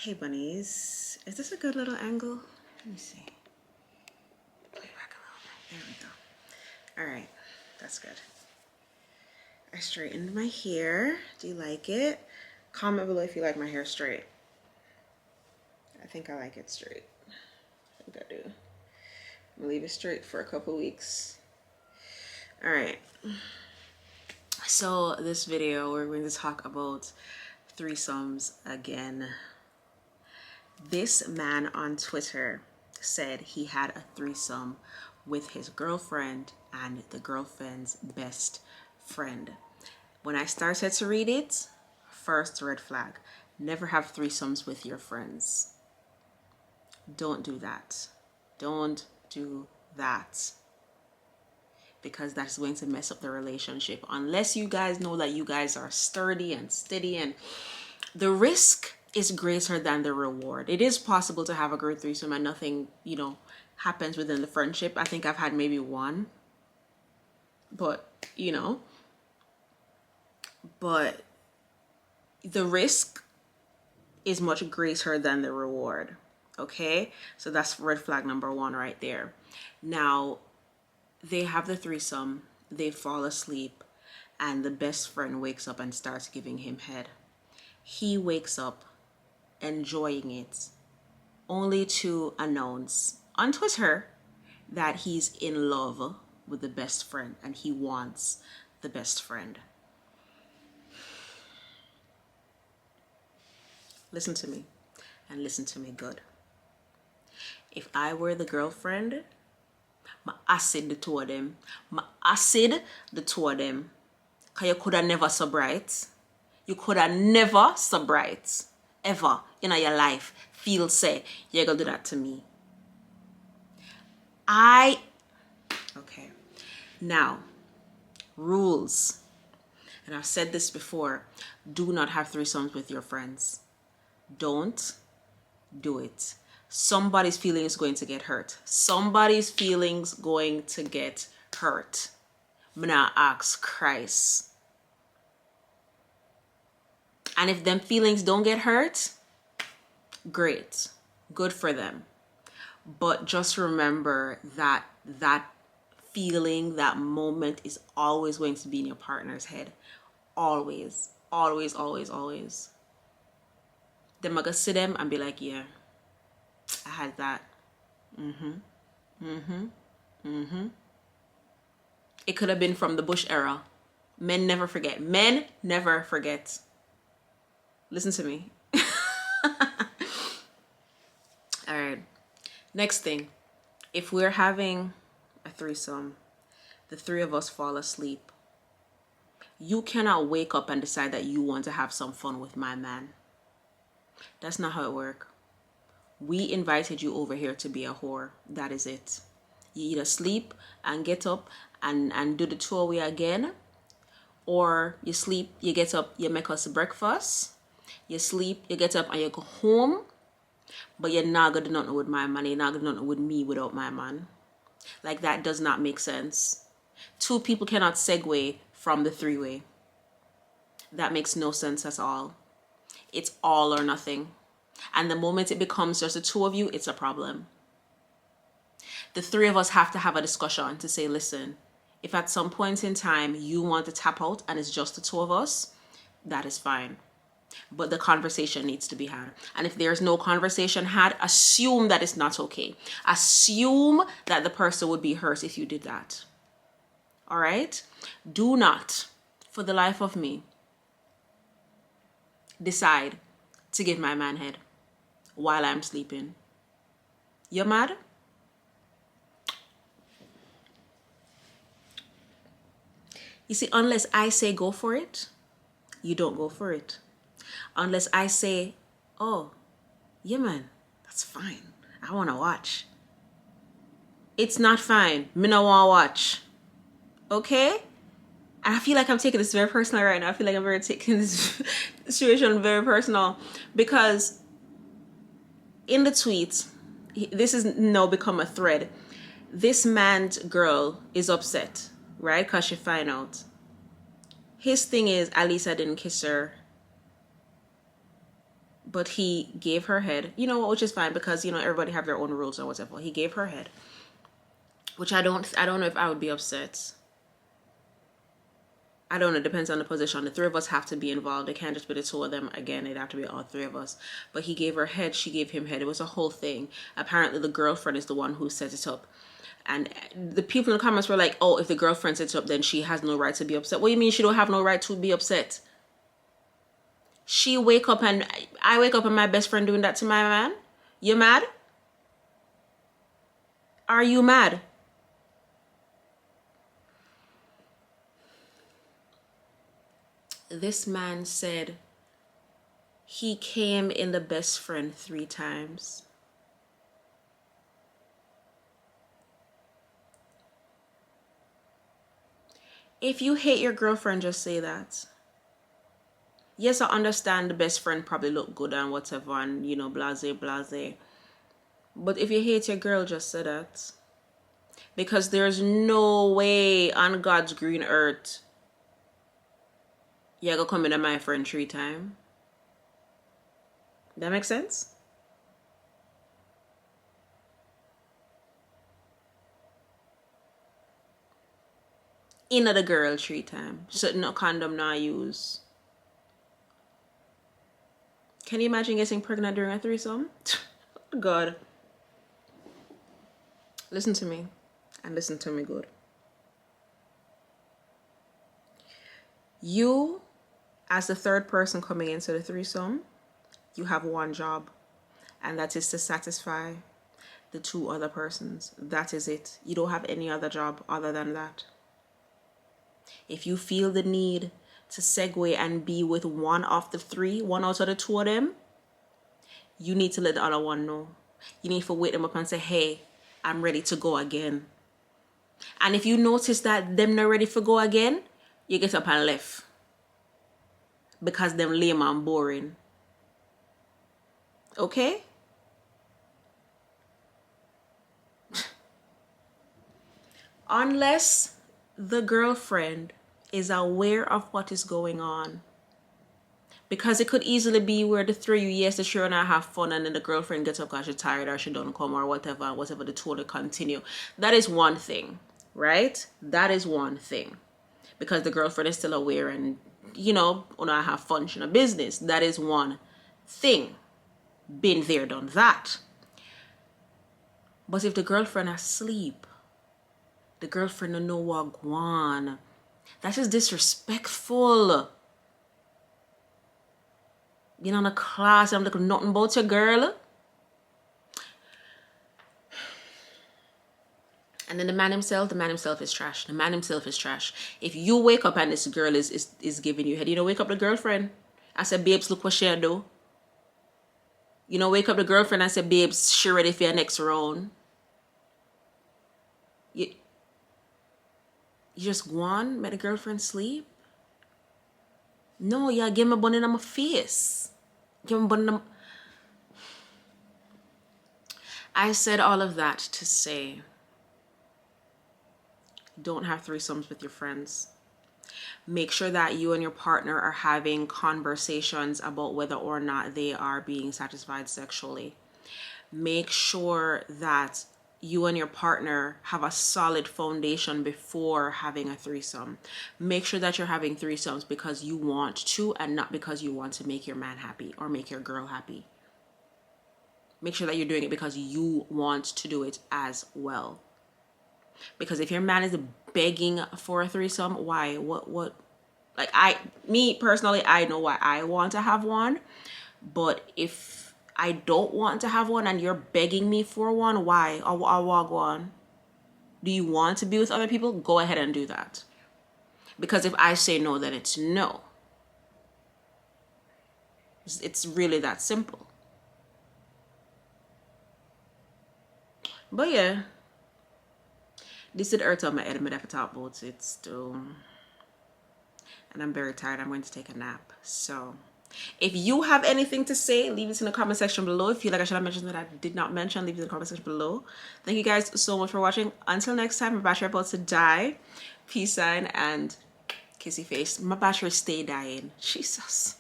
Hey bunnies, is this a good little angle? Let me see. Play back a little bit. There we go. All right, that's good. I straightened my hair. Do you like it? Comment below if you like my hair straight. I think I like it straight. I think I do. I'm gonna leave it straight for a couple weeks. All right. So this video, we're going to talk about threesomes again. This man on Twitter said he had a threesome with his girlfriend and the girlfriend's best friend. When I started to read it, first red flag: never have threesomes with your friends. Don't do that. Don't do that. Because that's going to mess up the relationship. Unless you guys know that you guys are sturdy and steady, and the risk is greater than the reward. It is possible to have a great threesome and nothing, happens within the friendship. I think I've had maybe one. But the risk is much greater than the reward. Okay? So that's red flag number one right there. Now, they have the threesome, they fall asleep, and the best friend wakes up and starts giving him head. He wakes up enjoying it, only to announce on Twitter that he's in love with the best friend and he wants the best friend. Listen to me, and listen to me good. If I were the girlfriend, my acid the two of them. My acid the two of them. Cause you could have never so bright. You could have never so bright. Ever in your life feel say you're gonna do that to me. Okay. Now, rules. And I've said this before. Do not have threesomes with your friends. Don't do it. Somebody's feelings going to get hurt. Somebody's feelings going to get hurt. I'm gonna ask Christ. And if them feelings don't get hurt, great. Good for them. But just remember that that feeling, that moment is always going to be in your partner's head. Always. Always, always, always. Then I'm gonna see them and be like, yeah, I had that. It could have been from the Bush era. Men never forget. Men never forget. Listen to me. All right. Next thing. If we're having a threesome, the three of us fall asleep, you cannot wake up and decide that you want to have some fun with my man. That's not how it works. We invited you over here to be a whore. That is it. You either sleep and get up and do the tour way again, or you sleep, you get up, you make us breakfast, you sleep, you get up and you go home, but you're not gonna do nothing with my man, you're not gonna do nothing with me without my man. Like, that does not make sense. Two people cannot segue from the three-way. That makes no sense at all. It's all or nothing. And the moment it becomes just the two of you, it's a problem. The three of us have to have a discussion to say, listen, if at some point in time you want to tap out and it's just the two of us, that is fine. But the conversation needs to be had. And if there's no conversation had, assume that it's not okay. Assume that the person would be hurt if you did that. All right? Do not, for the life of me, decide to give my man head while I'm sleeping. You're mad? You see, unless I say go for it, you don't go for it. Unless I say, oh, yeah, man, that's fine. I want to watch. It's not fine. Me no want to watch. Okay? And I feel like I'm taking this very personal right now. I feel like I'm taking this situation very personal, because in the tweet, this is now become a thread. This man's girl is upset, right? Because she find out. His thing is, at least I didn't kiss her but he gave her head, you know, which is fine because, you know, everybody have their own rules or whatever. He gave her head, which I don't know if I would be upset. I don't know, it depends on the position. The three of us have to be involved. It can't just be the two of them. Again, it'd have to be all three of us. But he gave her head, she gave him head. It was a whole thing. Apparently the girlfriend is the one who set it up. And the people in the comments were like, oh, if the girlfriend sets it up, then she has no right to be upset. What do you mean she don't have no right to be upset? She wake up and I wake up and my best friend doing that to my man? You mad? Are you mad? This man said he came in the best friend 3 times. If you hate your girlfriend, just say that. Yes, I understand the best friend probably look good and whatever and, you know, blase, blase. But if you hate your girl, just say that. Because there's no way on God's green earth you're gonna come in at my friend 3 times. That makes sense? In at the girl 3 times. So no condom, not use. Can you imagine getting pregnant during a threesome? God. Listen to me. And listen to me good. You, as the third person coming into the threesome, you have one job. And that is to satisfy the 2 other persons. That is it. You don't have any other job other than that. If you feel the need to segue and be with one of the 3, one out of the 2 of them, you need to let the other one know. You need to wake them up and say, hey, I'm ready to go again. And if you notice that them not ready for go again, you get up and left. Because them lame and boring. Okay? Unless the girlfriend is aware of what is going on. Because it could easily be where the 3 of you, yes, the sure and I have fun, and then the girlfriend gets up because she's tired or she don't come or whatever the 2 will continue. That is one thing, right? That is one thing. Because the girlfriend is still aware and, you know, when I have fun, she no business. That is one thing. Been there, done that. But if the girlfriend asleep, the girlfriend don't know what go on. That is disrespectful. You know, in a class, I'm looking nothing about your girl. And then the man himself is trash. The man himself is trash. If you wake up and this girl is giving you head, you know, wake up the girlfriend. I said, babes, look what she do. You know, wake up the girlfriend and say, babes, she ready for your next round. You just go on, make the girlfriend sleep. No, yeah, give me a bun in my face. Give me a bun in my... I said all of that to say, don't have threesomes with your friends. Make sure that you and your partner are having conversations about whether or not they are being satisfied sexually. Make sure that you and your partner have a solid foundation before having a threesome. Make sure that you're having threesomes because you want to and not because you want to make your man happy or make your girl happy. Make sure that you're doing it because you want to do it as well. Because if your man is begging for a threesome, why? What? Like, me personally, I know why I want to have one. But if I don't want to have one and you're begging me for one, why? I'll walk on. Do you want to be with other people? Go ahead and do that. Because if I say no, then it's no. It's really that simple. But yeah. This did hurt on my head. I'm going to have to talk about it still. And I'm very tired. I'm going to take a nap. So, if you have anything to say, leave it in the comment section below. If you feel like I should have mentioned that I did not mention, leave it in the comment section below. Thank you guys so much for watching. Until next time, my battery about to die. Peace sign and kissy face. My battery stay dying. Jesus.